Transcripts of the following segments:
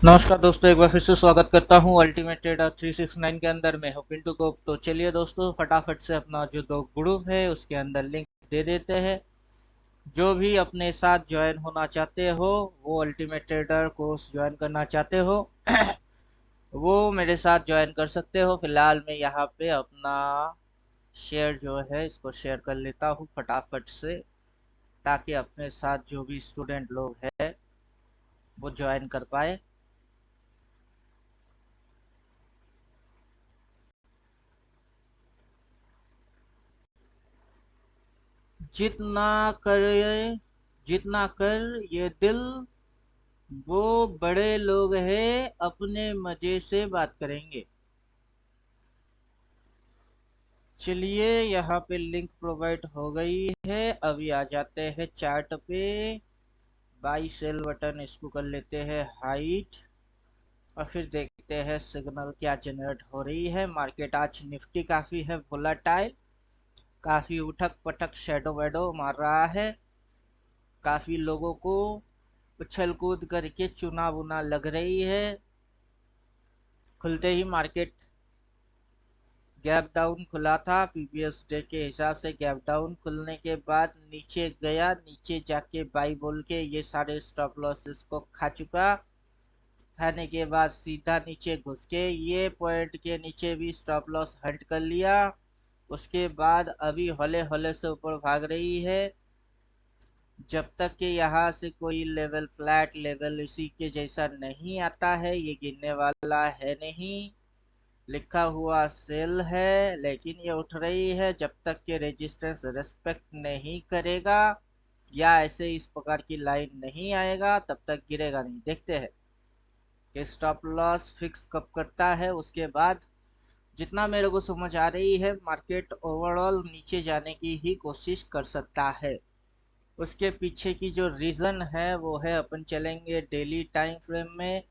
नमस्कार दोस्तों, एक बार फिर से स्वागत करता हूँ अल्टीमेट ट्रेडर 369 के अंदर। मैं हूँ पिंटू को। तो चलिए दोस्तों, फटाफट से अपना जो दो ग्रुप है उसके अंदर लिंक दे देते हैं। जो भी अपने साथ ज्वाइन होना चाहते हो, वो अल्टीमेट ट्रेडर कोर्स ज्वाइन करना चाहते हो वो मेरे साथ ज्वाइन कर सकते हो। फिलहाल मैं यहाँ पे अपना शेयर जो है इसको शेयर कर लेता हूँ फटाफट से, ताकि अपने साथ जो भी स्टूडेंट लोग हैं वो ज्वाइन कर पाए। जितना करे, जितना कर ये दिल, वो बड़े लोग हैं अपने मजे से बात करेंगे। चलिए, यहाँ पे लिंक प्रोवाइड हो गई है। अभी आ जाते हैं चार्ट पे। बाई सेल बटन इसको कर लेते हैं हाइट, और फिर देखते हैं सिग्नल क्या जनरेट हो रही है। मार्केट आज निफ्टी काफी है वोलाटाइल, काफी उठक पटक शेडो वेडो मार रहा है। काफी लोगों को उछल कूद करके चुना बुना लग रही है। खुलते ही मार्केट गैप डाउन खुला था। प्रीवियस डे के हिसाब से गैप डाउन खुलने के बाद नीचे गया, नीचे जाके बाई बोल के ये सारे स्टॉप लॉसेस को खा चुका। खाने के बाद सीधा नीचे घुस के ये पॉइंट के नीचे भी स्टॉप लॉस हट कर लिया। उसके बाद अभी हौले हौले से ऊपर भाग रही है। जब तक कि यहाँ से कोई लेवल फ्लैट लेवल इसी के जैसा नहीं आता है, ये गिरने वाला है नहीं। लिखा हुआ सेल है, लेकिन ये उठ रही है। जब तक के रेजिस्टेंस रेस्पेक्ट नहीं करेगा या ऐसे इस प्रकार की लाइन नहीं आएगा, तब तक गिरेगा नहीं। देखते हैं कि स्टॉप लॉस फिक्स कब करता है। उसके बाद जितना मेरे को समझ आ रही है, मार्केट ओवरऑल नीचे जाने की ही कोशिश कर सकता है। उसके पीछे की जो रीजन है वो है, अपन चलेंगे डेली टाइम फ्रेम में।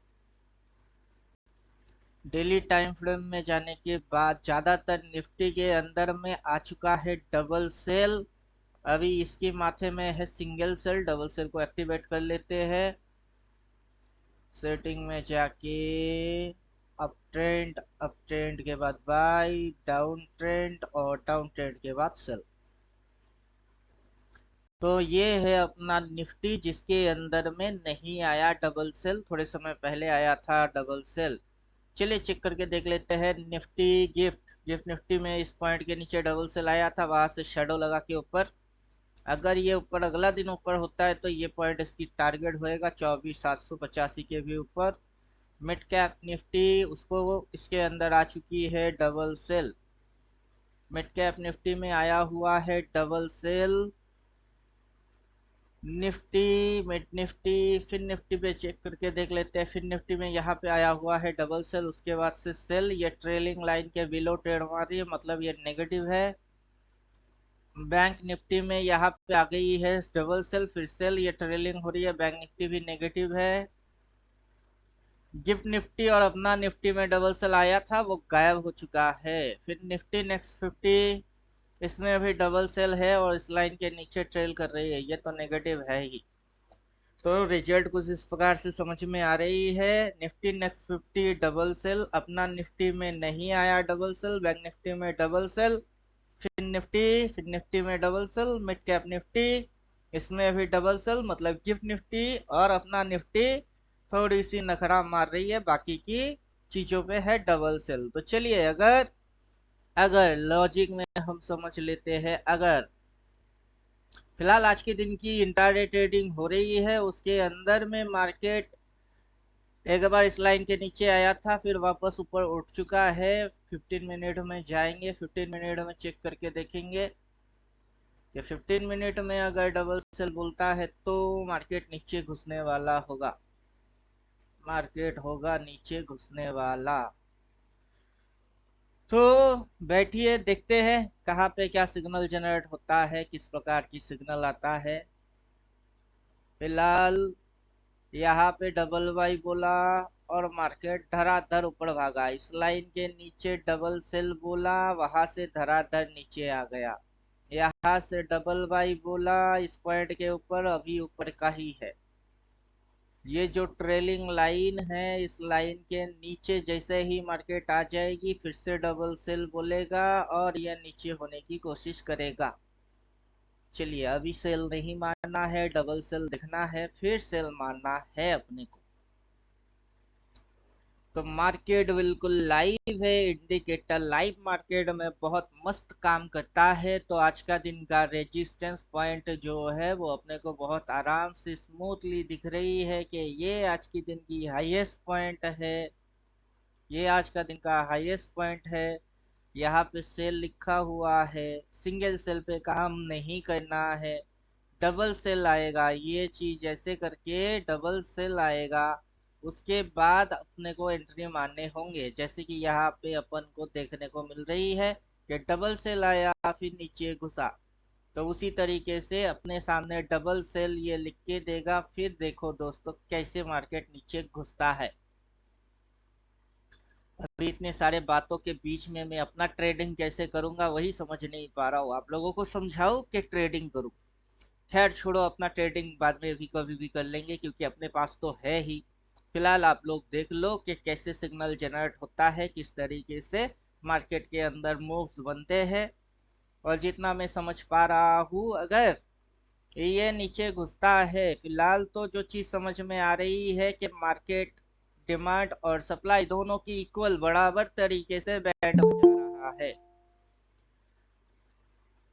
डेली टाइम फ्रेम में जाने के बाद ज्यादातर निफ्टी के अंदर में आ चुका है डबल सेल। अभी इसके माथे में है सिंगल सेल। डबल सेल को एक्टिवेट कर लेते हैं। सेटिंग में जाके अप ट्रेंड के बाद बाई, डाउन ट्रेंड और डाउन ट्रेंड के बाद सेल। तो ये है अपना निफ्टी, जिसके अंदर में नहीं आया डबल सेल। थोड़े समय पहले आया था डबल सेल। चलिए चेक करके देख लेते हैं। निफ्टी गिफ्ट गिफ्ट निफ्टी में इस पॉइंट के नीचे डबल सेल आया था, वहां से शेडो लगा के ऊपर। अगर ये ऊपर अगला दिन ऊपर होता है तो ये पॉइंट इसकी टारगेट होएगा 24,785 के भी ऊपर। मिड कैप निफ्टी उसको इसके अंदर आ चुकी है double sell. Mid cap Nifty में आया हुआ है double sell. Nifty, mid Nifty, फिर निफ्टी पे चेक करके देख लेते हैं। फिर निफ्टी में यहाँ पे आया हुआ है डबल सेल, उसके बाद से सेल। ये ट्रेलिंग लाइन के बिलो ट्रेड मार रही है, मतलब ये नेगेटिव है। बैंक निफ्टी में यहाँ पे आ गई है डबल सेल, फिर सेल। ये ट्रेलिंग हो रही है, बैंक निफ्टी भी नेगेटिव है। गिफ्ट निफ्टी और अपना निफ्टी में डबल सेल आया था, वो गायब हो चुका है। फिर निफ्टी नेक्स्ट 50, इसमें अभी डबल सेल है और इस लाइन के नीचे ट्रेल कर रही है, ये तो नेगेटिव है ही। तो रिजल्ट कुछ इस प्रकार से समझ में आ रही है। निफ्टी नेक्स्ट 50 डबल सेल, अपना निफ्टी में नहीं आया डबल सेल, बैंक निफ्टी में डबल सेल। फिर निफ्टी में double sell. Mid cap Nifty, इसमें भी डबल सेल, मतलब गिफ्ट निफ्टी और अपना निफ्टी थोड़ी सी नखरा मार रही है, बाकी की चीजों पे है डबल सेल। तो चलिए, अगर अगर लॉजिक में हम समझ लेते हैं, अगर फिलहाल आज के दिन की इंट्राडे ट्रेडिंग हो रही है, उसके अंदर में मार्केट एक बार इस लाइन के नीचे आया था, फिर वापस ऊपर उठ चुका है। 15 मिनट में जाएंगे, 15 मिनट में चेक करके देखेंगे कि 15 मिनट में अगर डबल सेल बोलता है तो मार्केट नीचे घुसने वाला होगा। मार्केट होगा नीचे घुसने वाला। तो बैठिए, देखते हैं कहाँ पे क्या सिग्नल जनरेट होता है, किस प्रकार की सिग्नल आता है। फिलहाल यहाँ पे डबल वाई बोला और मार्केट धराधर ऊपर भागा। इस लाइन के नीचे डबल सेल बोला, वहां से धराधर नीचे आ गया। यहाँ से डबल वाई बोला, इस पॉइंट के ऊपर अभी ऊपर का ही है। ये जो ट्रेलिंग लाइन है, इस लाइन के नीचे जैसे ही मार्केट आ जाएगी फिर से डबल सेल बोलेगा और यह नीचे होने की कोशिश करेगा। चलिए, अभी सेल नहीं मारना है, डबल सेल देखना है, फिर सेल मारना है अपने को। तो मार्केट बिल्कुल लाइव है, इंडिकेटर लाइव मार्केट में बहुत मस्त काम करता है। तो आज का दिन का रेजिस्टेंस पॉइंट जो है वो अपने को बहुत आराम से स्मूथली दिख रही है कि ये आज की दिन की हाईएस्ट पॉइंट है। ये आज का दिन का हाईएस्ट पॉइंट है। यहाँ पे सेल लिखा हुआ है, सिंगल सेल पे काम नहीं करना है, डबल सेल आएगा। ये चीज ऐसे करके डबल सेल आएगा, उसके बाद अपने को एंट्री मारने होंगे। जैसे कि यहाँ पे अपन को देखने को मिल रही है कि डबल सेल आया फिर नीचे घुसा, तो उसी तरीके से अपने सामने डबल सेल ये लिख के देगा। फिर देखो दोस्तों कैसे मार्केट नीचे घुसता है। अभी इतने सारे बातों के बीच में मैं अपना ट्रेडिंग कैसे करूंगा वही समझ नहीं पा रहा हूँ। आप लोगों को समझाऊं कि ट्रेडिंग करूं? खैर छोड़ो, अपना ट्रेडिंग बाद में भी कभी भी कर लेंगे क्योंकि अपने पास तो है ही। फिलहाल आप लोग देख लो कि कैसे सिग्नल जनरेट होता है, किस तरीके से मार्केट के अंदर मूव्स बनते हैं। और जितना मैं समझ पा रहा हूँ, अगर ये नीचे घुसता है, फिलहाल तो जो चीज समझ में आ रही है कि मार्केट डिमांड और सप्लाई दोनों की इक्वल बराबर तरीके से बैंड हो जा रहा है।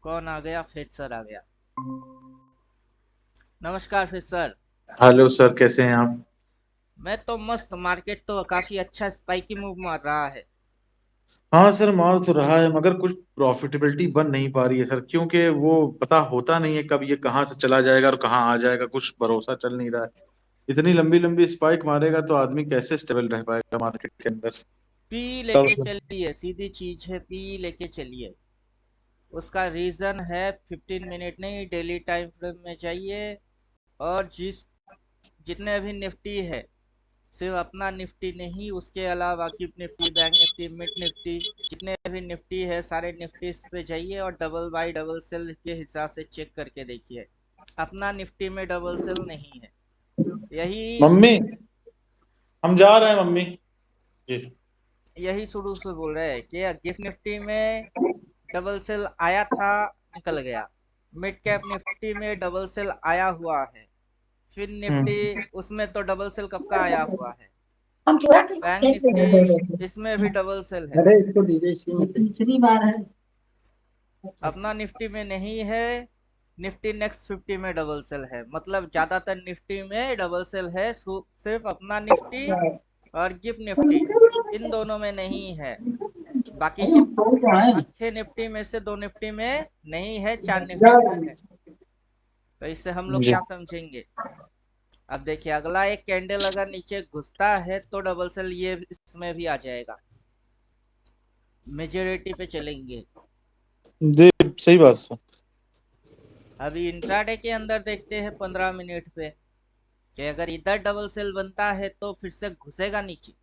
कौन आ गया? फिर सर आ गया। नमस्कार फिर सर। हेलो सर, कैसे हैं आप? मैं तो मस्त, मार्केट तो काफी अच्छा स्पाइकी मूव मार रहा है। हाँ सर, मार तो रहा है मगर कुछ प्रॉफिटेबिलिटी बन नहीं पा रही है सर, क्योंकि वो पता होता नहीं है कब ये कहाँ से चला जाएगा और कहाँ आ जाएगा, कुछ भरोसा चल नहीं रहा है। इतनी लंबी लंबी स्पाइक मारेगा तो आदमी कैसे स्टेबल रह पाएगा मार्केट के अंदर। पी लेके तब चलिए, सीधी चीज है, पी लेके चलिए। उसका रीजन है 15 मिनट नहीं, डेली टाइम फ्रेम में चाहिए। और जितने भी निफ्टी है, सिर्फ अपना निफ्टी नहीं, उसके अलावा की Nifty, bank Nifty, mid Nifty, जितने भी निफ्टी है सारे निफ्टी पे जाइए और डबल बाई डबल सेल के हिसाब से चेक करके देखिए। अपना निफ्टी में डबल सेल नहीं है। यही मम्मी, हम जा रहे हैं मम्मी जी। यही शुरू से बोल रहे हैं कि गिफ्ट निफ्टी में डबल सेल आया था, निकल गया। मिड कैप निफ्टी में डबल सेल आया हुआ है। फिर निफ्टी, हम्म। उसमें तो डबल सेल कब का आया हुआ है। हम पूरा बैंक कैसे निफ्टी, दे देते इसमें भी हैं? डबल सेल है। अरे इसको दीजिए, इसको तीसरी बार है। अपना निफ्टी में नहीं है। निफ्टी नेक्स्ट 50 में डबल सेल है, मतलब ज्यादातर निफ्टी में डबल सेल है, सिर्फ अपना निफ्टी और गिफ्ट निफ्टी, इन दोनों में नहीं है। बाकी के पांच छह निफ्टी में से दो निफ्टी में नहीं है, चार निफ्टी में है। तो इससे हम लोग जी। क्या समझेंगे? अब देखिए, अगला एक कैंडल अगर नीचे घुसता है तो डबल सेल ये इसमें भी आ जाएगा। मेजोरिटी पे चलेंगे। जी, सही बात सर। अभी इंट्राडे के अंदर देखते हैं 15 मिनट पे कि अगर इधर डबल सेल बनता है तो फिर से घुसेगा नीचे।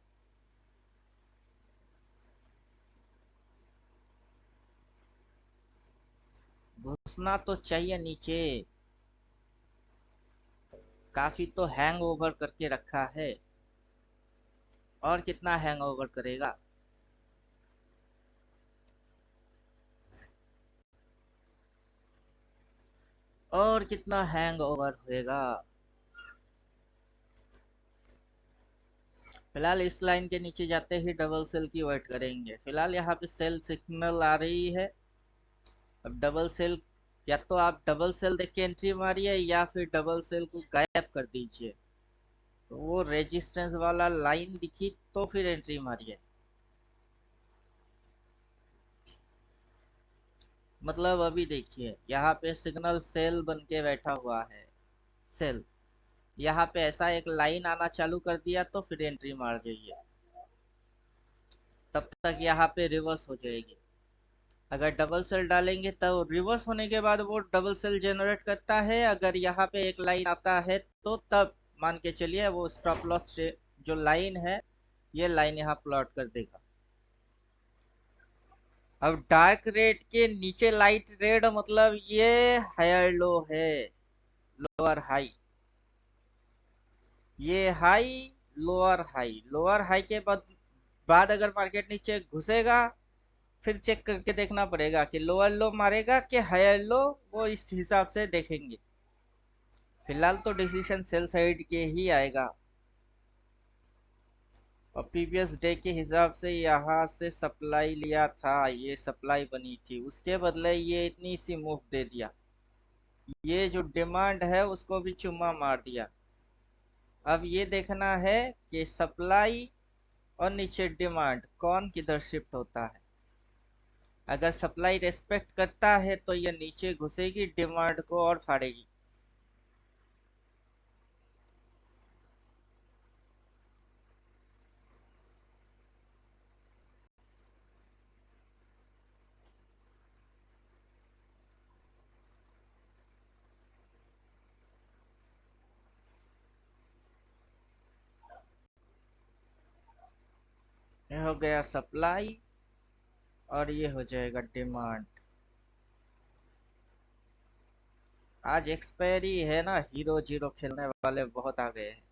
घुसना तो चाहिए नीचे। काफी तो हैंग ओवर करके रखा है, और कितना हैंग ओवर करेगा। और कितना हैंग ओवर होएगा। फिलहाल इस लाइन के नीचे जाते ही डबल सेल की वेट करेंगे। फिलहाल यहाँ पे सेल सिग्नल आ रही है। अब डबल सेल, या तो आप डबल सेल देख के एंट्री मारिए या फिर डबल सेल को गायब कर दीजिए। तो वो रेजिस्टेंस वाला लाइन दिखी तो फिर एंट्री मारिए। मतलब अभी देखिए, यहाँ पे सिग्नल सेल बन के बैठा हुआ है। सेल, यहाँ पे ऐसा एक लाइन आना चालू कर दिया तो फिर एंट्री मार जाइए। तब तक यहाँ पे रिवर्स हो जाएगी। अगर डबल सेल डालेंगे तब रिवर्स होने के बाद वो डबल सेल जनरेट करता है। अगर यहाँ पे एक लाइन आता है तो तब मान के चलिए वो स्टॉप लॉस से जो लाइन है, ये लाइन यहाँ प्लॉट कर देगा। अब डार्क रेड के नीचे लाइट रेड, मतलब ये हायर लो है, लोअर हाई। ये हाई, लोअर हाई के बाद अगर मार्केट नीचे घुसेगा, फिर चेक करके देखना पड़ेगा कि लोअर लो मारेगा कि हायर लो, वो इस हिसाब से देखेंगे। फिलहाल तो डिसीजन सेल साइड के ही आएगा। और प्रीवियस डे के हिसाब से यहाँ से सप्लाई लिया था, ये सप्लाई बनी थी, उसके बदले ये इतनी सी मूव दे दिया। ये जो डिमांड है उसको भी चुम्मा मार दिया। अब ये देखना है कि सप्लाई और नीचे डिमांड कौन किधर शिफ्ट होता है। अगर सप्लाई रेस्पेक्ट करता है तो ये नीचे घुसेगी, डिमांड को और फाड़ेगी। ये हो गया सप्लाई और ये हो जाएगा डिमांड। आज एक्सपायरी है ना, हीरो जीरो खेलने वाले बहुत आ गए हैं।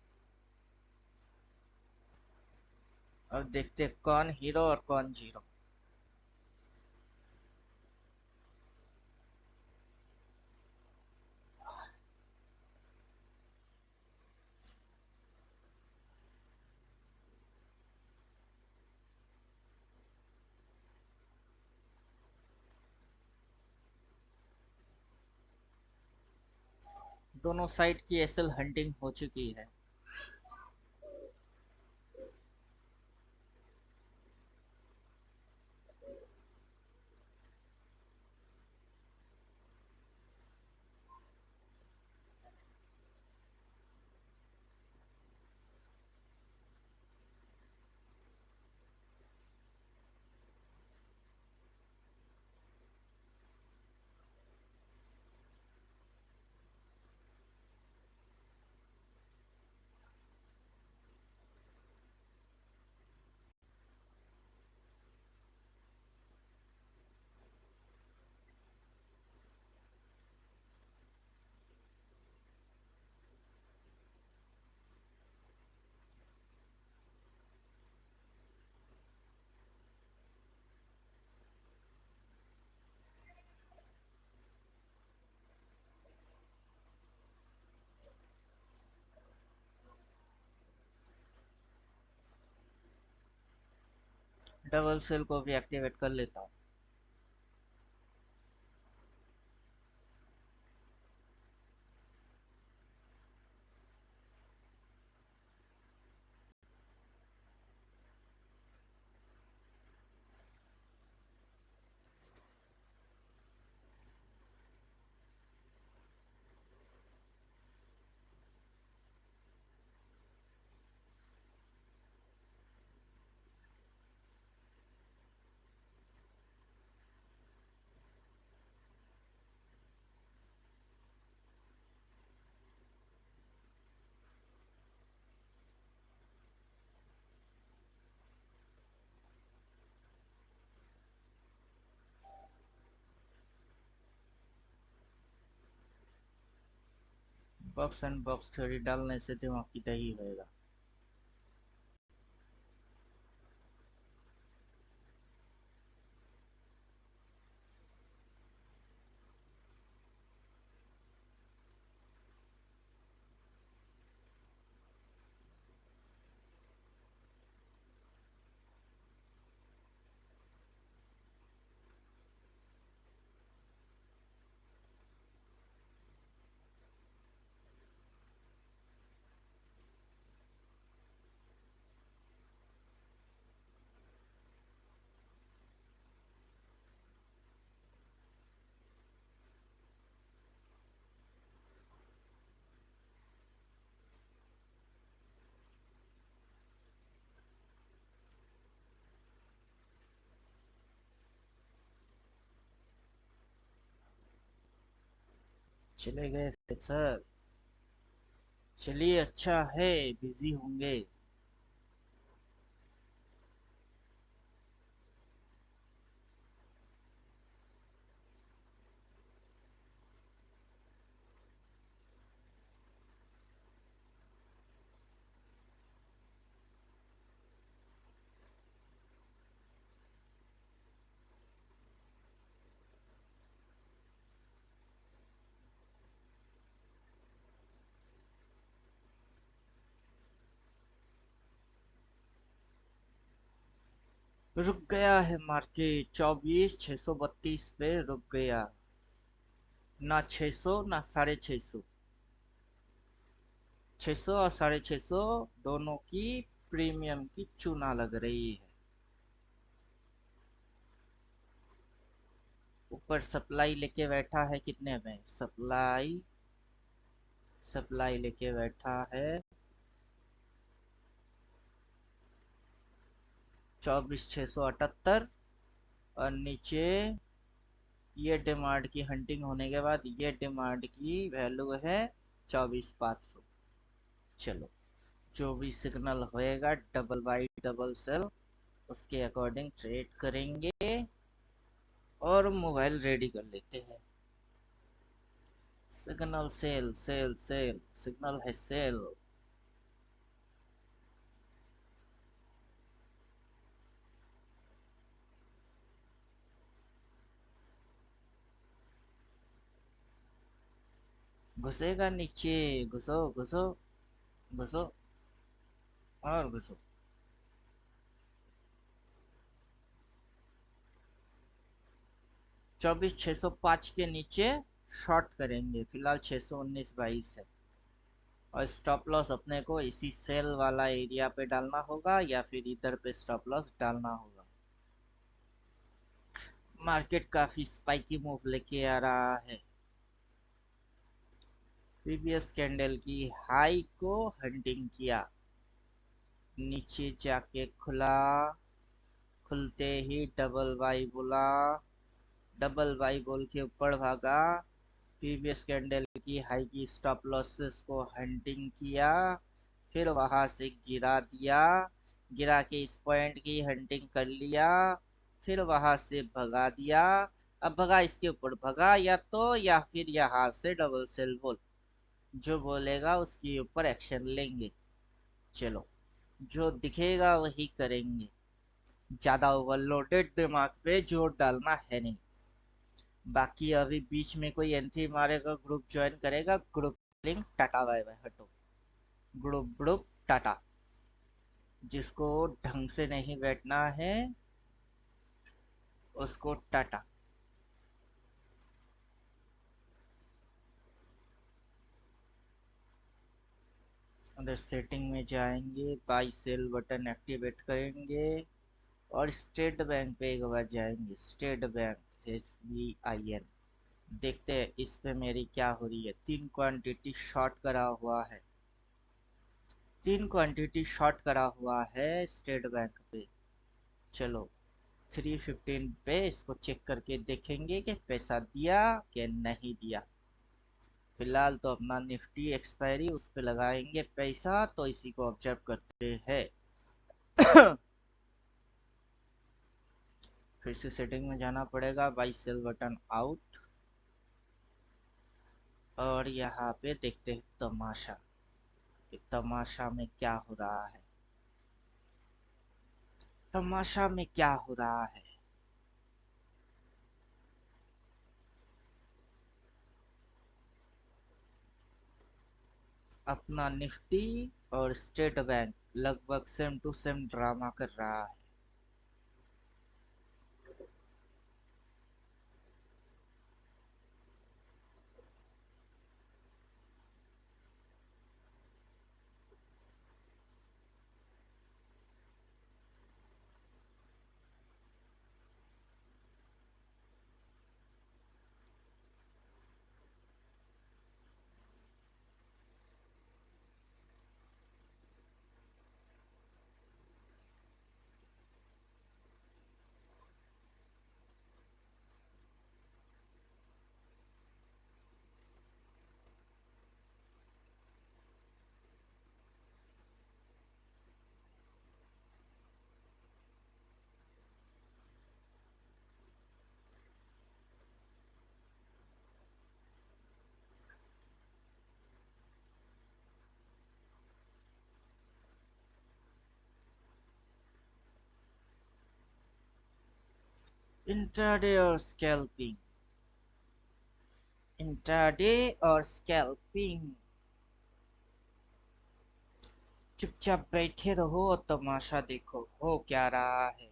अब देखते हैं कौन हीरो और कौन जीरो। दोनों साइड की एसएल हंटिंग हो चुकी है। डबल सेल को भी एक्टिवेट कर लेता हूँ। बॉक्स एंड बॉक्स थ्योरी डालने से दिमाग की दही होएगा। चले गए थे सर। चलिए अच्छा है, बिजी होंगे। रुक गया है मार्केट 24,632 पे रुक गया। ना 600 ना 650। 600 और 650 दोनों की प्रीमियम की चूना लग रही है। ऊपर सप्लाई लेके बैठा है कितने में, सप्लाई सप्लाई लेके बैठा है 24,678। और नीचे ये डिमांड की हंटिंग होने के बाद ये डिमांड की वैल्यू है 24,500। चलो, जो भी सिग्नल होएगा डबल बाई डबल सेल उसके अकॉर्डिंग ट्रेड करेंगे और मोबाइल रेडी कर लेते हैं। Signal sell sell sell, signal है सेल। घुसेगा नीचे, घुसो घुसो घुसो और घुसो। 24,605 के नीचे शॉर्ट करेंगे, फिलहाल 619,22 है। और स्टॉप लॉस अपने को इसी सेल वाला एरिया पे डालना होगा या फिर इधर पे स्टॉप लॉस डालना होगा। मार्केट काफी स्पाइकी मूव लेके आ रहा है। प्रीवियस कैंडल की हाई को हंटिंग किया, नीचे जाके खुला, खुलते ही डबल बाई बोला, डबल बाई बोल के ऊपर भागा। प्रीवियस कैंडल की हाई की स्टॉप लॉसेस को हंटिंग किया, फिर वहां से गिरा दिया, गिरा के इस पॉइंट की हंटिंग कर लिया, फिर वहां से भगा दिया। अब भगा इसके ऊपर भगा या तो, या फिर यहाँ से डबल सेल बोल, जो बोलेगा उसके ऊपर एक्शन लेंगे। चलो, जो दिखेगा वही करेंगे, ज्यादा ओवरलोडेड दिमाग पे जोर डालना है नहीं। बाकी अभी बीच में कोई एंट्री मारेगा, ग्रुप ज्वाइन करेगा, ग्रुप लिंक टाटा बाय बाय हटो। ग्रुप ग्रुप टाटा। जिसको ढंग से नहीं बैठना है उसको टाटा। अंदर सेटिंग में जाएंगे, बाई सेल बटन एक्टिवेट करेंगे और स्टेट बैंक पे एक बार जाएंगे, स्टेट बैंक SBIN। देखते हैं इस पे मेरी क्या हो रही है। तीन क्वांटिटी शॉर्ट करा हुआ है, तीन क्वांटिटी शॉर्ट करा हुआ है स्टेट बैंक पे। चलो, 315 पे इसको चेक करके देखेंगे कि पैसा दिया कि नहीं दिया। फिलहाल तो अपना निफ्टी एक्सपायरी उस पे लगाएंगे पैसा, तो इसी को ऑब्जर्व करते हैं। फिर से सेटिंग में जाना पड़ेगा, बाई सेल बटन आउट। और यहाँ पे देखते हैं तमाशा, कि तमाशा में क्या हो रहा है, तमाशा में क्या हो रहा है। अपना निफ्टी और स्टेट बैंक लगभग सेम टू सेम ड्रामा कर रहा है। इंट्राडे और स्कैल्पिंग, इंट्राडे और स्कैल्पिंग। चुपचाप बैठे रहो और तमाशा देखो हो क्या रहा है।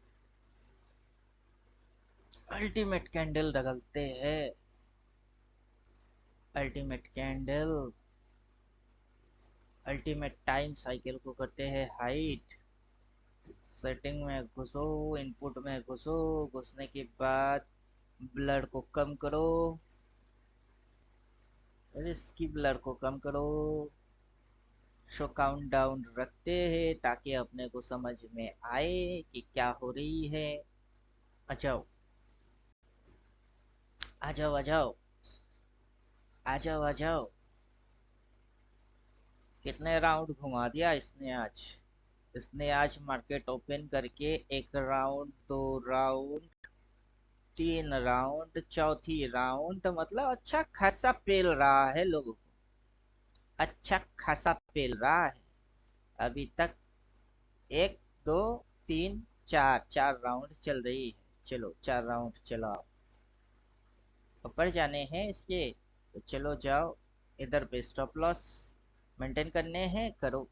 अल्टीमेट कैंडल रगलते हैं। Ultimate candle ultimate time cycle को करते हैं हाइट। सेटिंग में घुसो, इनपुट में घुसो, घुसने के बाद ब्लर को कम करो, इसकी ब्लर को कम करो। शो काउंट डाउन रखते हैं ताकि अपने को समझ में आए कि क्या हो रही है। आ जाओ, आ जाओ, आ जाओ, आ जाओ, आ जाओ। कितने राउंड घुमा दिया इसने आज। इसने आज मार्केट ओपन करके एक राउंड, दो राउंड, तीन राउंड, चौथी राउंड, मतलब अच्छा खासा पेल रहा है लोगों को। अच्छा खासा पेल रहा है अभी तक। एक, दो, तीन, चार, चार राउंड चल रही है। चलो चार राउंड चलाओ। ऊपर जाने हैं इसके तो चलो जाओ। इधर पे स्टॉप लॉस मेंटेन करने हैं, करो,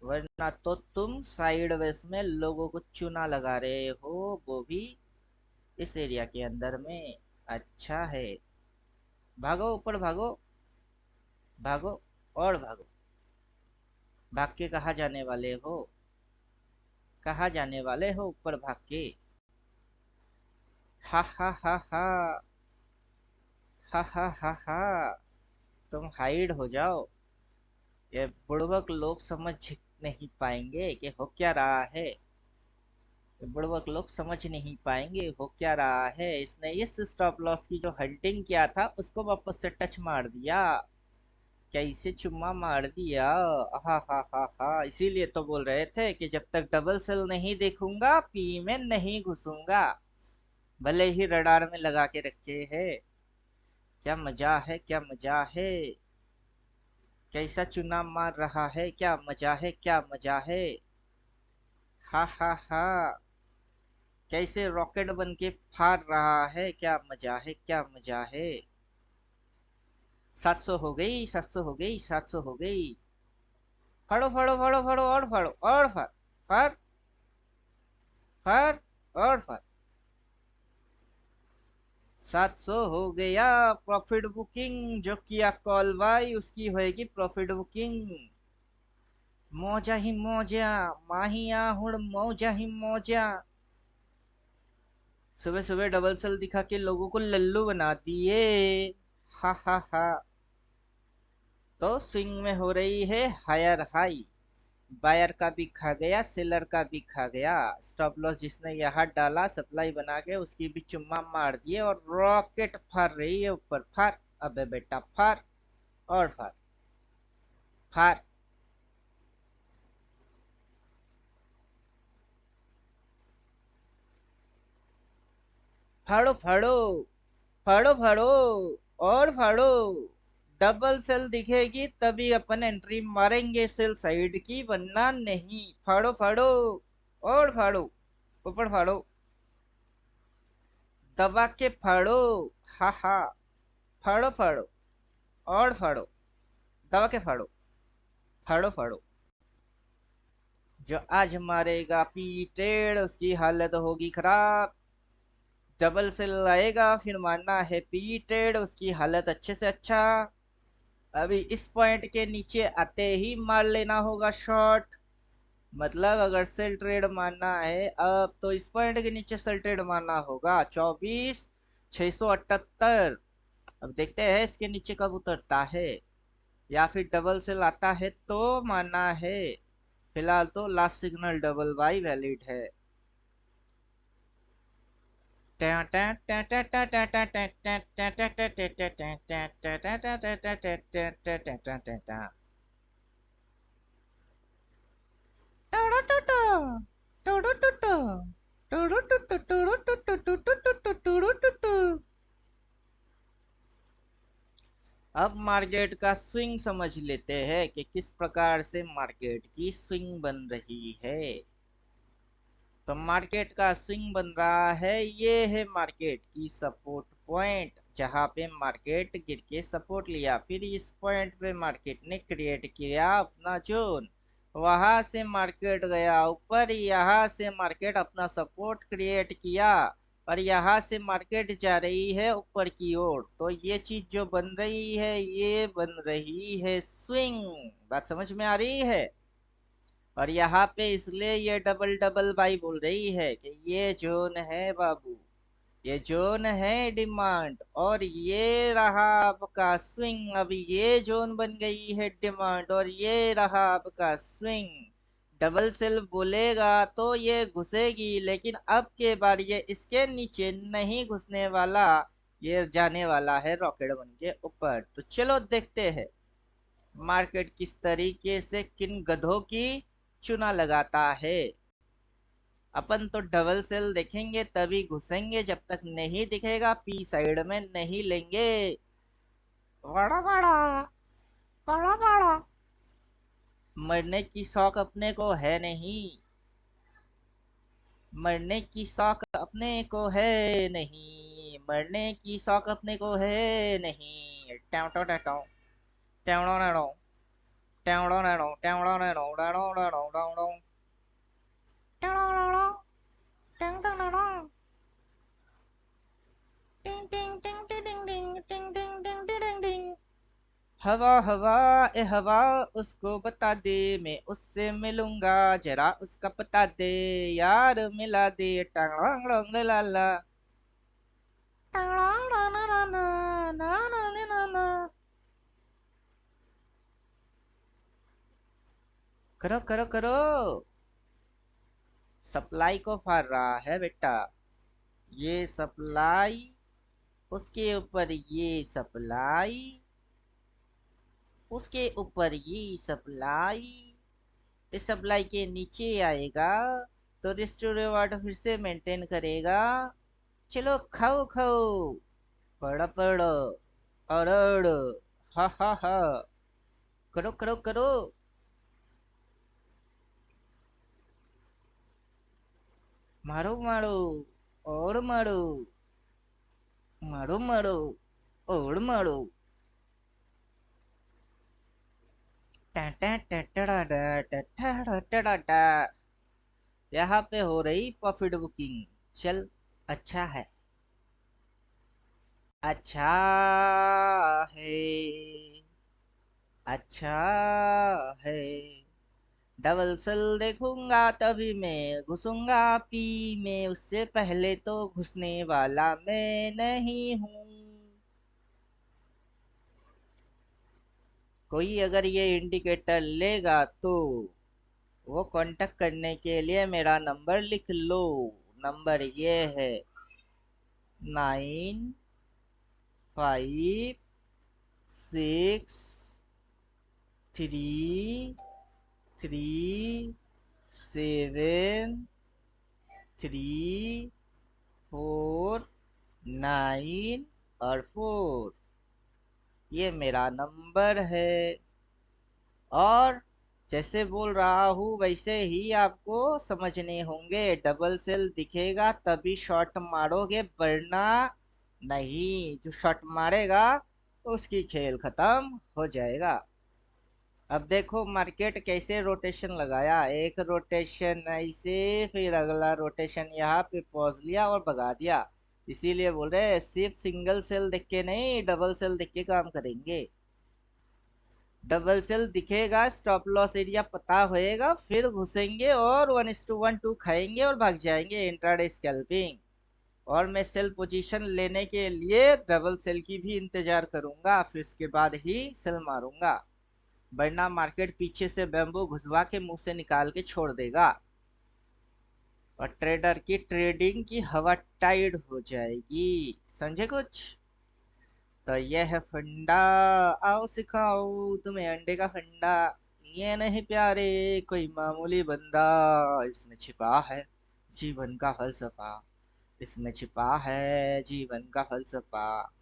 वरना तो तुम साइडवेज में लोगों को चूना लगा रहे हो, वो भी इस एरिया के अंदर में। अच्छा है, भागो ऊपर, भागो, भागो और भागो। भाग के कहाँ जाने वाले हो? कहाँ जाने वाले हो ऊपर भाग के? हा हा हा हा, हा हा हा हा। तुम हाइड हो जाओ। ये बुड़बक लोग समझ नहीं पाएंगे कि हो क्या रहा है। ये बुड़बक लोग समझ नहीं पाएंगे हो क्या रहा है। इसने इस स्टॉप लॉस की जो हंटिंग किया था उसको वापस से टच मार दिया। कैसे चुम्मा मार दिया। हा हा हा हा। इसीलिए तो बोल रहे थे कि जब तक डबल सेल नहीं देखूंगा पी में नहीं घुसूंगा, भले ही रडार में लगा के रखे है। क्या मजा है, क्या मजा है। कैसा चुना मार रहा है, क्या मजा है, क्या मजा है। हा हा हा। कैसे रॉकेट बन के फाड़ रहा है, क्या मजा है, क्या मजा है। 700 हो गई, 700 हो गई, 700 हो गई। फाड़ो, फाड़ो, फाड़ो, फाड़ो और फाड़ो और फाड़, फाड़, फाड़ और फाड़। 700 हो गया। प्रॉफिट बुकिंग जो किया कॉल बाय उसकी होएगी प्रॉफिट बुकिंग। मौजा ही मौजा, माहिया हुड़ मौजा ही मौजा। सुबह सुबह डबल सेल दिखा के लोगों को लल्लू बना दिए। हा हा हा। तो स्विंग में हो रही है हायर हाई। बायर का भी खा गया, सेलर का भी खा गया। स्टॉप लॉस जिसने यहाँ डाला सप्लाई बना के उसकी भी चुम्मा मार दिए और रॉकेट फाड़ रही है ऊपर। फाड़, अबे बेटा फाड़ और फाड़, फाड़, फाड़ो, फाड़ो, फाड़ो, फाड़ो और फाड़ो। डबल सेल दिखेगी तभी अपन एंट्री मारेंगे सेल साइड की, वरना नहीं। फाड़ो, फाड़ो और फाड़ो, ऊपर फाड़ो, दबा के फाड़ो। हा हा। फाड़ो, फाड़ो और फाड़ो, दबा के फाड़ो, फाड़ो, फाड़ो। जो आज मारेगा पीटेड उसकी हालत होगी खराब। डबल सेल आएगा फिर मारना है पीटेड, उसकी हालत अच्छे से अच्छा। अभी इस पॉइंट के नीचे आते ही मार लेना होगा शॉट। मतलब अगर सेल ट्रेड मारना है अब तो इस पॉइंट के नीचे सेल ट्रेड मारना होगा। 24,678। अब देखते हैं इसके नीचे कब उतरता है, या फिर डबल सेल आता है तो मारना है। फिलहाल तो last signal double by valid है। अब मार्केट का स्विंग समझ लेते हैं कि किस प्रकार से मार्केट की स्विंग बन रही है। तो मार्केट का स्विंग बन रहा है, ये है मार्केट की सपोर्ट पॉइंट जहां पे मार्केट गिर के सपोर्ट लिया। फिर इस पॉइंट पे मार्केट ने क्रिएट किया अपना जोन, वहां से मार्केट गया ऊपर, यहाँ से मार्केट अपना सपोर्ट क्रिएट किया। और यहाँ से मार्केट जा रही है ऊपर की ओर, तो ये चीज जो बन रही है ये बन रही है स्विंग। बात समझ में आ रही है? और यहाँ पे इसलिए ये डबल डबल बाई बोल रही है कि ये जोन है बाबू, ये जोन है डिमांड, और ये रहा आपका स्विंग। अब ये जोन बन गई है डिमांड और ये रहा आपका स्विंग। डबल सेल बोलेगा तो ये घुसेगी, लेकिन अब के बार ये इसके नीचे नहीं घुसने वाला, ये जाने वाला है रॉकेट बन के ऊपर। तो चलो देखते हैं मार्केट किस तरीके से किन गधों की चुना लगाता है। अपन तो डबल सेल देखेंगे तभी घुसेंगे, जब तक नहीं दिखेगा पी साइड में नहीं लेंगे। बड़ा बड़ा, बड़ा बड़ा, मरने की शौक अपने को है नहीं, मरने की शौक अपने को है नहीं, मरने की शौक अपने को है नहीं। Tau tau tau tau, tau tau tau, tau tau tau, tau tau tau, tau tau tau, tau tau, tau tau tau, tau tau tau, tau. टिंग टिंग टिंग टिंग टिंग टिंग टिंग टिंग टिंग टिंग टिंग। हवा हवा, ए हवा, उसको बता दे मैं उससे मिलूंगा, जरा उसका पता दे, यार मिला दे। टांग टांग ला ला, टांग ला ला ला ला, ना ना ना ना ना। करो करो करो, सप्लाई को फाड़ रहा है बेटा, ये सप्लाई, उसके ऊपर ये सप्लाई, उसके ऊपर ये सप्लाई, इस सप्लाई के नीचे आएगा तो रिस्टोर रिवार्ड फिर से मेंटेन करेगा। चलो खाओ खाओ, पड़ा पड़ो, अरड़, हा हा हा, करो करो करो। मारो मारो, और मारो, मारो मारो, और मारो। टा टा टा टा टा टा टा टा टा टा। यहाँ पे हो रही प्रॉफिट बुकिंग। चल, अच्छा है, अच्छा है, अच्छा है। डबल सेल देखूंगा तभी मैं घुसूंगा पी में, उससे पहले तो घुसने वाला मैं नहीं हूँ। कोई अगर ये इंडिकेटर लेगा तो वो कांटेक्ट करने के लिए मेरा नंबर लिख लो। नंबर ये है 95633734 और 4, ये मेरा नंबर है। और जैसे बोल रहा हूँ वैसे ही आपको समझने होंगे। डबल सेल दिखेगा तभी शॉट मारोगे, वरना नहीं। जो शॉट मारेगा उसकी खेल खत्म हो जाएगा। अब देखो मार्केट कैसे रोटेशन लगाया, एक रोटेशन ऐसे, फिर अगला रोटेशन यहाँ पे पॉज लिया और भगा दिया। इसीलिए बोल रहे हैं सिर्फ सिंगल सेल देख के नहीं, डबल सेल देख के काम करेंगे। डबल सेल दिखेगा, स्टॉप लॉस एरिया पता होएगा, फिर घुसेंगे और 1:1 2 खाएंगे और भाग जाएंगे इंट्राडे स्कैल्पिंग। और मैं सेल पोजीशन लेने के लिए डबल सेल की भी इंतजार करूंगा, फिर उसके बाद ही सेल मारूंगा, वरना मार्केट पीछे से बैम्बू घुसवा के मुंह से निकाल के छोड़ देगा और ट्रेडर की ट्रेडिंग की हवा टाइट हो जाएगी। समझे कुछ? तो यह है फंडा, आओ सिखाओ तुम्हें अंडे का फंडा। ये नहीं प्यारे कोई मामूली बंदा, इसमें छिपा है जीवन का फलसफा, इसमें छिपा है जीवन का फलसफा।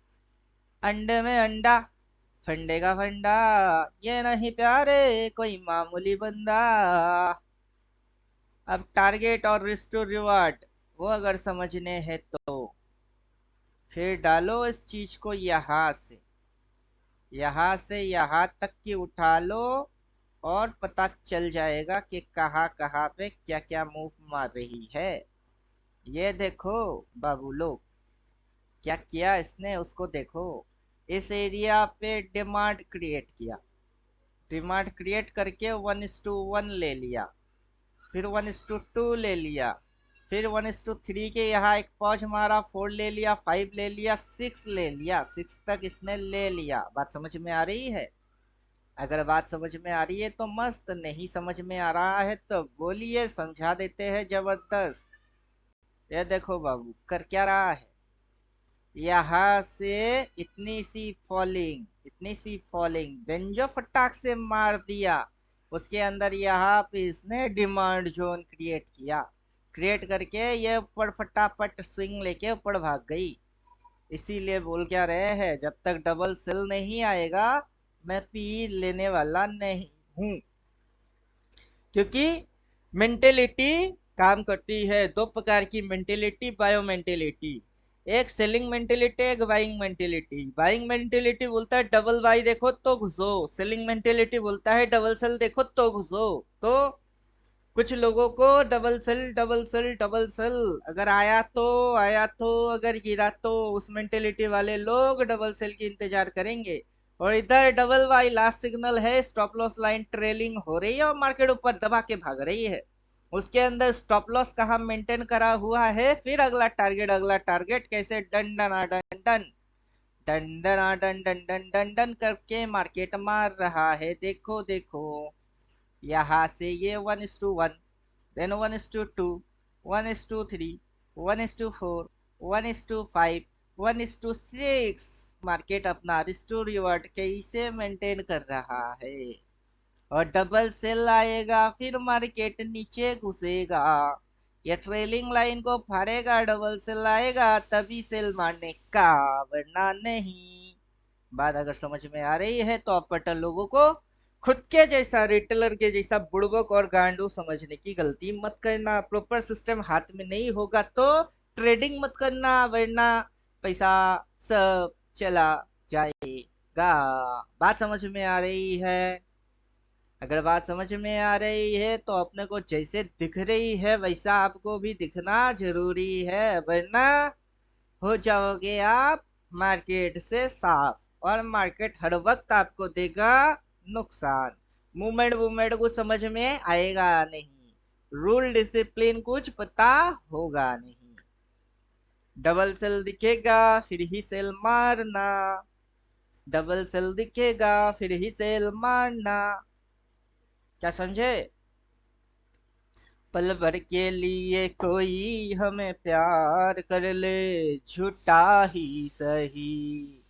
अंडे में अंडा, फंडे का फंडा, ये नहीं प्यारे कोई मामूली बंदा। अब टारगेट और रिस्टोर रिवार्ड वो अगर समझने हैं तो फिर डालो इस चीज को यहाँ से यहाँ तक की उठा लो, और पता चल जाएगा कि कहाँ कहाँ पे क्या क्या मूव मार रही है। ये देखो बाबू लोग, क्या किया इसने, उसको देखो। इस एरिया पे डिमांड क्रिएट किया, डिमांड क्रिएट करके 1:1 ले लिया, फिर 1:2 ले लिया, फिर 1:3 के यहाँ एक पॉज मारा, 4 ले लिया, 5 ले लिया, 6 ले लिया, 6 तक इसने ले लिया। बात समझ में आ रही है? अगर बात समझ में आ रही है तो मस्त, नहीं समझ में आ रहा है तो बोलिए, समझा देते हैं जबरदस्त। ये देखो बाबू, कर क्या रहा है, यहाँ से इतनी सी फॉलिंग बेंजो फटाक से मार दिया। उसके अंदर यहाँ पे इसने डिमांड जोन क्रिएट किया, क्रिएट करके ये ऊपर फटाफट स्विंग लेके ऊपर भाग गई। इसीलिए बोल क्या रहे हैं, जब तक डबल सेल नहीं आएगा मैं पी लेने वाला नहीं हूँ। क्योंकि मेंटेलिटी काम करती है, दो प्रकार की मेंटेलिटी, बायो मेंटेलिटी। एक सेलिंग मेंटेलिटी, एक बाइंग मेंटेलिटी। बाइंग मेंटेलिटी बोलता है डबल बाई देखो तो घुसो, सेलिंग मेंटेलिटी बोलता है डबल सेल देखो तो घुसो। तो कुछ लोगों को double sell double sell double sell, अगर आया तो आया तो, अगर गिरा तो उस मेंटेलिटी वाले लोग डबल सेल की इंतजार करेंगे। और इधर डबल वाई लास्ट सिग्नल है, स्टॉप लॉस लाइन ट्रेलिंग हो रही है और मार्केट ऊपर दबा के भाग रही है। उसके अंदर स्टॉप लॉस कहाँ मेंटेन करा हुआ है, फिर अगला टारगेट कैसे done done done done done done done done done done done करके मार्केट मार रहा है। देखो देखो, यहाँ से ये 1:1, then 1:2, 1:3, 1:4, 1:5, 1:6। मार्केट अपना रिस्क टू रिवर्ट कैसे मेंटेन कर रहा है। और डबल सेल आएगा फिर मार्केट नीचे घुसेगा, ये ट्रेलिंग लाइन को फाड़ेगा, डबल सेल आएगा तभी सेल मारने का, वरना नहीं। बात अगर समझ में आ रही है तो अपर लोगों को खुद के जैसा, रिटेलर के जैसा बुड़बक और गांडू समझने की गलती मत करना। प्रॉपर सिस्टम हाथ में नहीं होगा तो ट्रेडिंग मत करना, वरना पैसा सब चला जाएगा। बात समझ में आ रही है? अगर बात समझ में आ रही है तो अपने को जैसे दिख रही है वैसा आपको भी दिखना जरूरी है, वरना हो जाओगे आप मार्केट से साफ, और मार्केट हर वक्त आपको देगा नुकसान। मूवमेंट वूवमेंट कुछ समझ में आएगा नहीं, रूल डिसिप्लिन कुछ पता होगा नहीं। डबल सेल दिखेगा फिर ही सेल मारना, डबल सेल दिखेगा फिर ही सेल मारना। क्या समझे? पल भर के लिए कोई हमें प्यार कर ले, झूठा ही सही,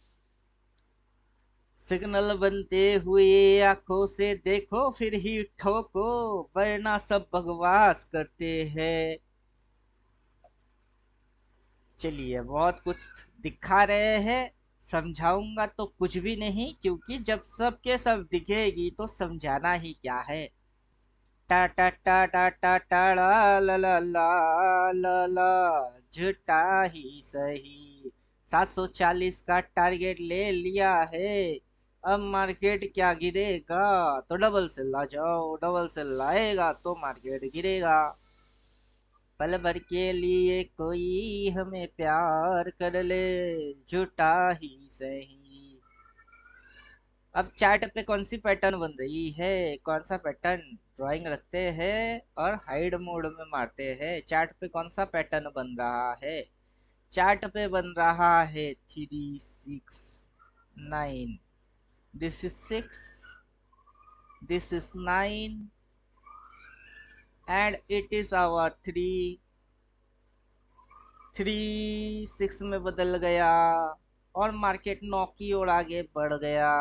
सिग्नल बनते हुए आंखों से देखो फिर ही ठोको, वरना सब बकवास करते हैं। चलिए, बहुत कुछ दिखा रहे हैं, समझाऊंगा तो कुछ भी नहीं, क्योंकि जब सबके सब दिखेगी तो समझाना ही क्या है। टा टा टा टा टा टा ला ला ला ला ला ला, झूठा ही सही। 740 का टारगेट ले लिया है, अब मार्केट क्या गिरेगा, तो डबल सेल ला जाओ, डबल सेल लाएगा तो मार्केट गिरेगा। पल भर के लिए कोई हमें प्यार कर ले, झूठा ही सही। अब चार्ट पे कौन सी पैटर्न बन रही है, कौन सा पैटर्न, ड्राइंग रखते हैं और हाइड मोड में मारते हैं। चार्ट पे कौन सा पैटर्न बन रहा है, चार्ट पे बन रहा है 3, 6, 9। This is 6, this is 9, and it is our 3, 6 में बदल गया और मार्केट 9 की ओर आगे बढ़ गया।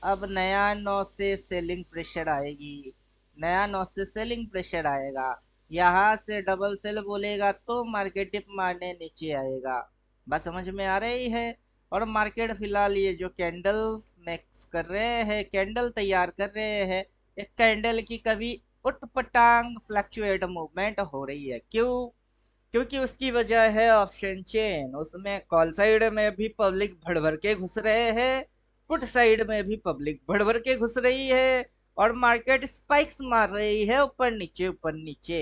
अब नया 9 से सेलिंग प्रेशर आएगी, नया 9 से सेलिंग प्रेशर आएगा। यहाँ से डबल सेल बोलेगा तो मार्केट टिप मारने नीचे आएगा। बात समझ में आ रही है? और मार्केट फिलहाल ये जो कैंडल मैक्स कर रहे हैं, कैंडल तैयार कर रहे हैं, एक कैंडल की कभी उठपटांग फ्लक्चुएट मूवमेंट हो रही है। क्यों? क्योंकि उसकी वजह है ऑप्शन चेन, उसमें कॉल साइड में भी पब्लिक भर भर के घुस रहे हैं, पुट साइड में भी पब्लिक भर भर के घुस रही है, और मार्केट स्पाइक्स मार रही है ऊपर नीचे ऊपर नीचे।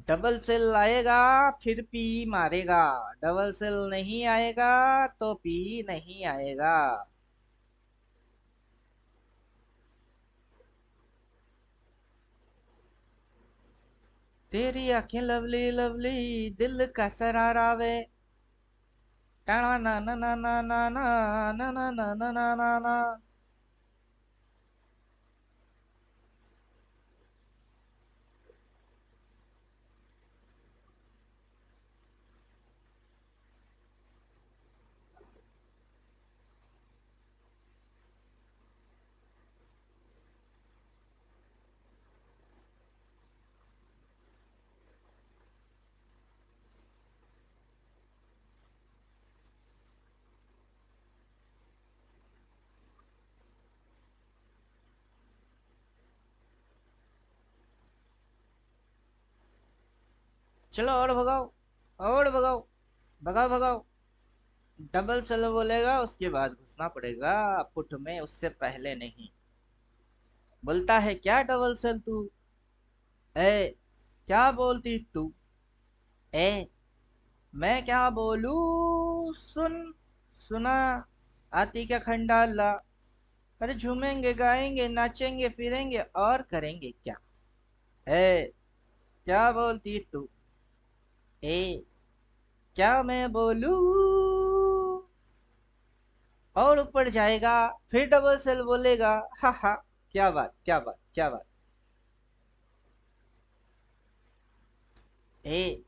डबल सेल आएगा फिर पी मारेगा, डबल सेल नहीं आएगा तो पी नहीं आएगा। तेरी आंखें लवली लवली, दिल का शरारा वे, टाणा ना ना ना ना ना ना ना ना ना ना ना ना ना। चलो और भगाओ, और भगाओ, भगाओ भगाओ। डबल सेल बोलेगा उसके बाद घुसना पड़ेगा पुट में, उससे पहले नहीं। बोलता है क्या डबल सेल तू, ए क्या बोलती तू, ए मैं क्या बोलूं, सुन, सुना, आती क्या खंडाला। अरे झूमेंगे गाएंगे नाचेंगे फिरेंगे और करेंगे क्या, ए क्या बोलती तू, ए क्या मैं बोलूं। और ऊपर जाएगा, फिर डबल सेल बोलेगा, हा हा, क्या बात क्या बात क्या बात। ए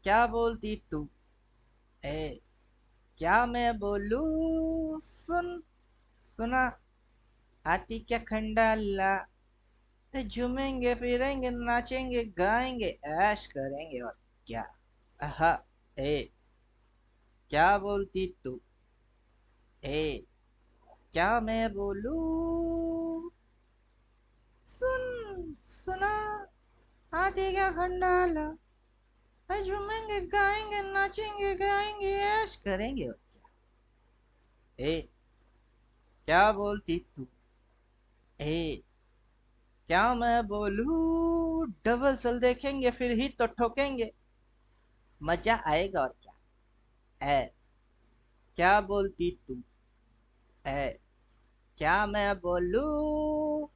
क्या बोलती तू, ए क्या मैं बोलूं, सुन, सुना, आती क्या खंडाला। झूमेंगे फिरेंगे नाचेंगे गाएंगे ऐश करेंगे और क्या। आहा, ए क्या बोलती तू, ए क्या मैं बोलूं, सुन, सुना, आती क्या खंडाला। झूमेंगे गाएंगे नाचेंगे गाएंगे ऐश करेंगे और क्या। ए क्या बोलती तू, ए क्या मैं बोलूं, डबल सल देखेंगे फिर ही तो ठोकेंगे, मजा आएगा और क्या। ए क्या बोलती तू, ए क्या मैं बोलूं।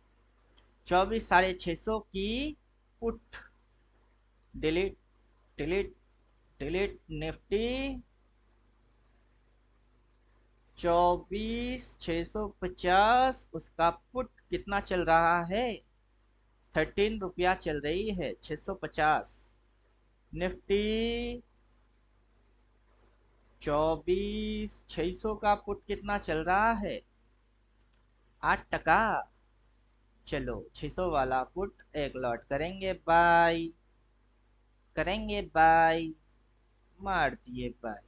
24 650 की put, delete, delete, delete Nifty. 24 650 उसका पुट कितना चल रहा है, 13 रुपया चल रही है, 650। निफ्टी 24 600 का पुट कितना चल रहा है, 8 टका। चलो 600 वाला पुट एक लॉट करेंगे बाय, करेंगे बाय, मार दिए बाय।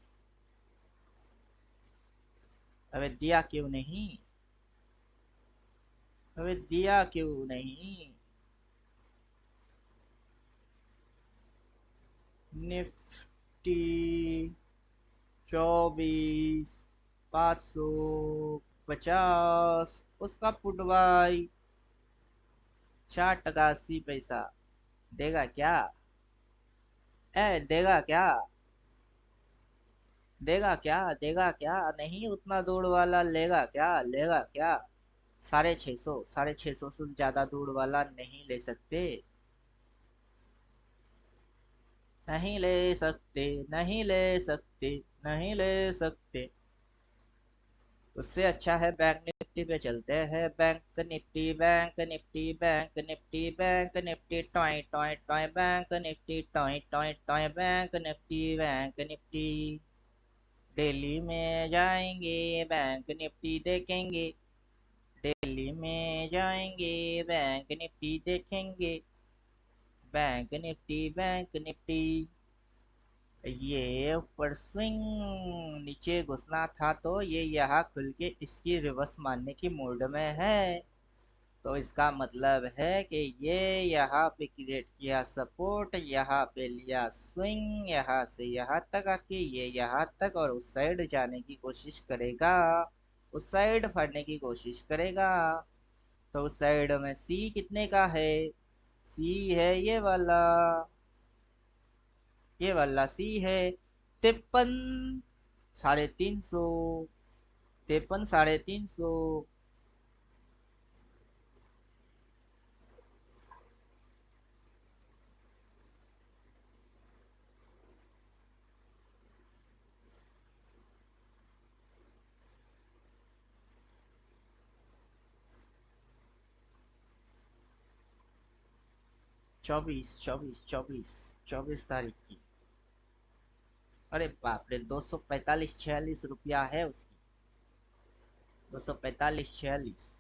अबे दिया क्यों नहीं, अबे दिया क्यों नहीं। निफ्टी 24 550 उसका पुट बाय, 4 टका 80 पैसा। देगा क्या, ए देगा क्या, देगा क्या, देगा क्या, नहीं उतना दूर वाला लेगा क्या, लेगा क्या। 650, 650 से ज्यादा दूर वाला नहीं ले सकते, नहीं ले सकते, नहीं ले सकते, नहीं ले सकते। उससे अच्छा है बैंक निफ्टी पे चलते हैं, bank Nifty, bank Nifty, bank Nifty, bank Nifty, toy toy toy, bank Nifty, toy toy toy, bank Nifty, bank Nifty. Delhi में जाएंगे बैंक निफ्टी देखेंगे, दिल्ली में जाएंगे बैंक निफ्टी देखेंगे, बैंक निफ्टी, बैंक निफ्टी। ये ऊपर स्विंग, नीचे घुसना था तो ये यहाँ खुल के इसकी रिवर्स मारने की मूड में है। तो इसका मतलब है कि ये यहाँ पे क्रिएट किया सपोर्ट, यहाँ पे लिया स्विंग, यहाँ से यहाँ तक आके ये यहाँ तक, और उस साइड जाने की कोशिश करेगा, उस साइड फटने की कोशिश करेगा। तो उस साइड में सी कितने का है, सी है ये वाला, ये वाला सी है। 53 350, 53 350। 24 तारीख की। अरे बाप रे, 245-46 रुपया है उसकी। 245-46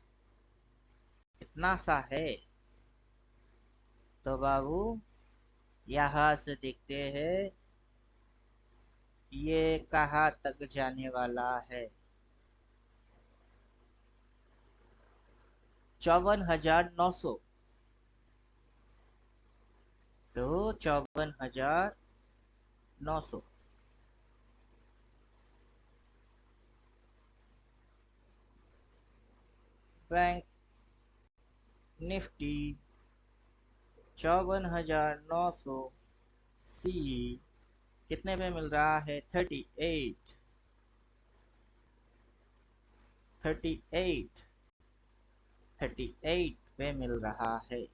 इतना सा है। तो बाबू, यहाँ से देखते हैं ये कहाँ तक जाने वाला है। 54,900। तो 54,900। बैंक निफ्टी 54,900 सी कितने पे मिल रहा है? 38। 38। 38 पे मिल रहा है।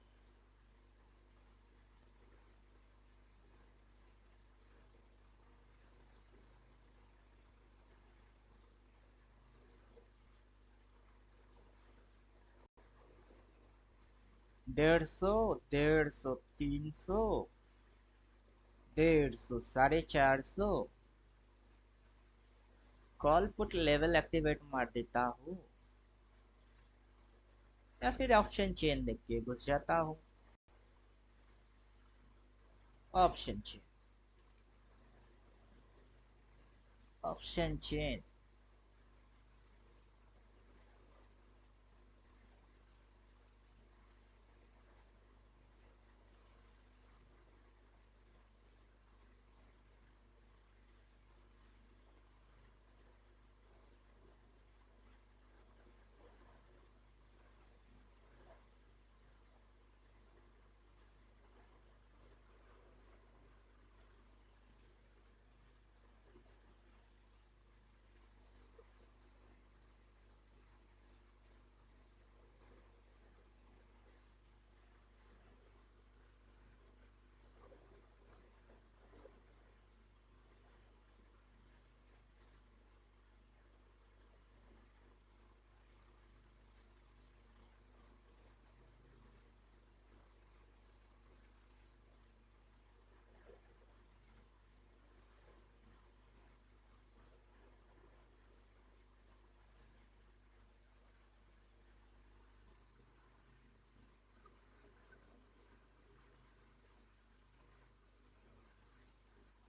डेढ़ सौ, 150, 300, 150, 450। कॉल पुट लेवल एक्टिवेट मार देता हूँ, या फिर ऑप्शन चेन देख के घुस जाता हूँ। Option chain. Option chain.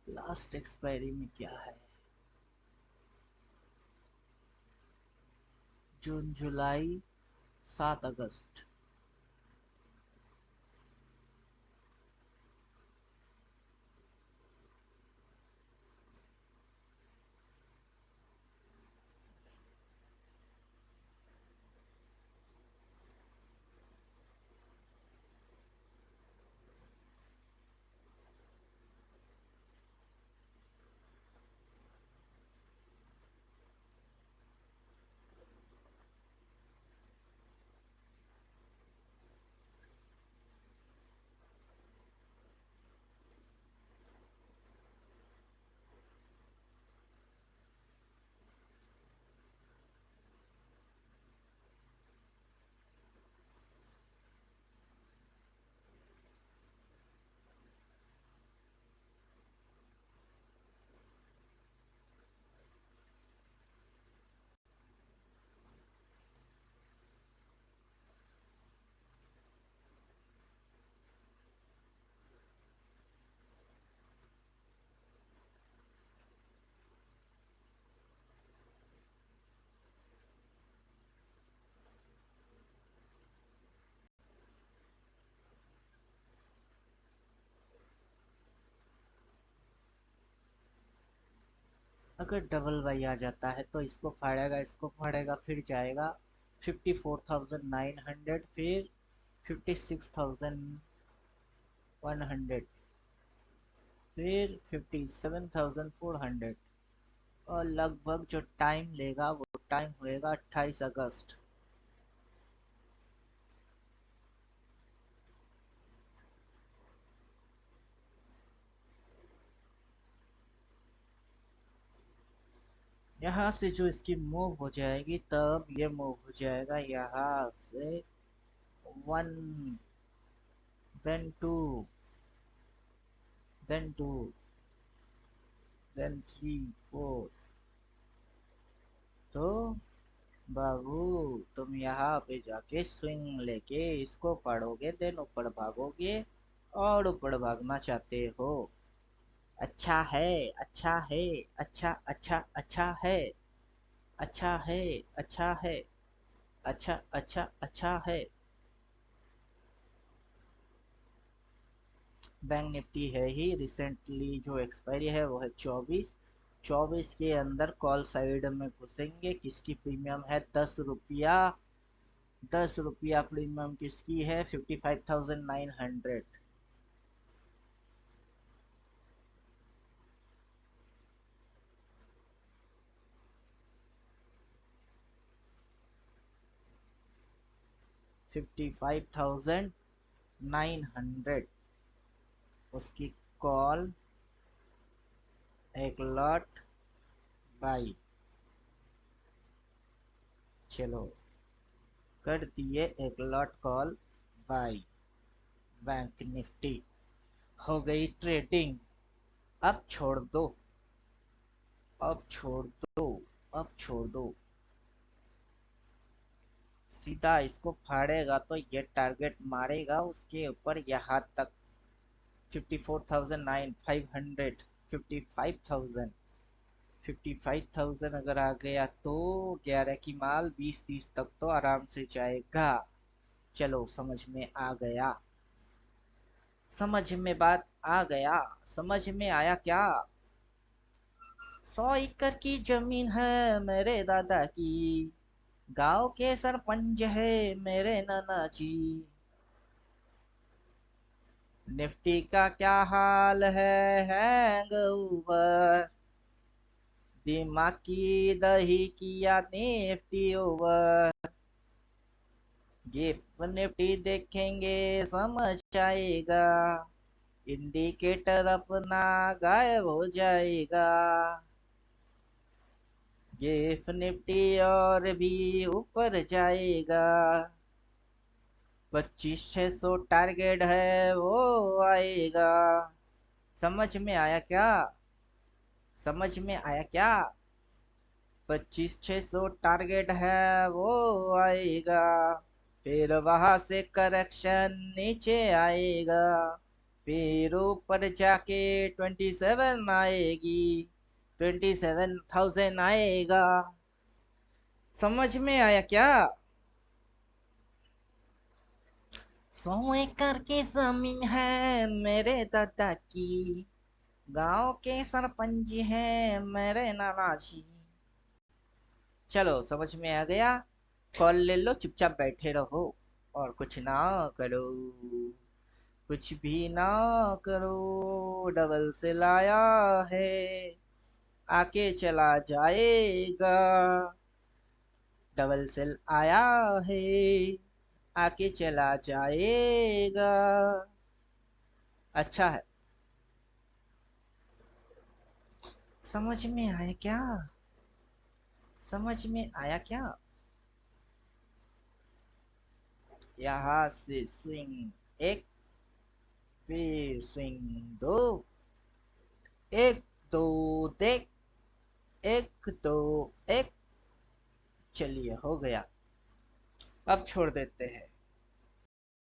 Last expiry में क्या है? जून, जुलाई, 7 अगस्त। अगर डबल बाई आ जाता है तो इसको फाड़ेगा, इसको फाड़ेगा, फिर जाएगा 54,900, फिर 56,100। फिर 57,400 और लगभग जो टाइम लेगा वो टाइम होएगा 28 अगस्त। यहाँ से जो इसकी मूव हो जाएगी तब ये मूव हो जाएगा यहाँ से 1, देन 2, देन 2, देन 3, 4। तो बाबू तुम यहाँ पे जाके स्विंग लेके इसको पढ़ोगे, देन ऊपर भागोगे और ऊपर भागना चाहते हो। अच्छा है, अच्छा है, अच्छा अच्छा अच्छा है, अच्छा है, अच्छा है, अच्छा अच्छा अच्छा है। बैंक निफ्टी है ही रिसेंटली जो एक्सपायरी है वो है 24। के अंदर कॉल साइड में घुसेंगे। किसकी प्रीमियम है 10 रुपया। 10 रुपया प्रीमियम किसकी है 55,900। 55,900 उसकी कॉल एक लॉट बाई। चलो कर दिए एक lot call by. Bank Nifty हो गई ट्रेडिंग। अब छोड़ दो, अब छोड़ दो, अब छोड़ दो। सीधा इसको फाड़ेगा तो ये टारगेट मारेगा उसके ऊपर यहाँ तक 54,500। 55,000, 55,000 अगर आ गया तो 11 की माल 20-30 तक तो आराम से जाएगा। चलो समझ में आ गया, समझ में बात आ गया, समझ में आया क्या। 100 एकड़ की जमीन है मेरे दादा की, गांव के सरपंच है मेरे नाना जी। निफ्टी का क्या हाल है हैंग ओवर, दिमाग की दही किया निफ्टी ओवर। गिफ्ट निफ्टी देखेंगे समझ आएगा, इंडिकेटर अपना गायब हो जाएगा। गिफ्ट निफ्टी और भी ऊपर जाएगा। 25,600 टारगेट है वो आएगा। समझ में आया क्या, समझ में आया क्या। 25,600 टारगेट है वो आएगा। फिर वहां से करेक्शन नीचे आएगा, फिर ऊपर जाके 27 आएगी, 27,000 आएगा। समझ में आया क्या। 100 एकड़ की जमीन है मेरे दादा की, गांव के सरपंच हैं मेरे नाना जी। चलो समझ में आ गया। कॉल ले लो, चुपचाप बैठे रहो और कुछ ना करो, कुछ भी ना करो। डबल से लाया है, आके चला जाएगा। डबल सेल आया है, आके चला जाएगा। अच्छा है, समझ में आया क्या, समझ में आया क्या। यहाँ से स्विंग एक, फिर स्विंग दो, एक दो देख, एक दो एक। चलिए हो गया, अब छोड़ देते हैं।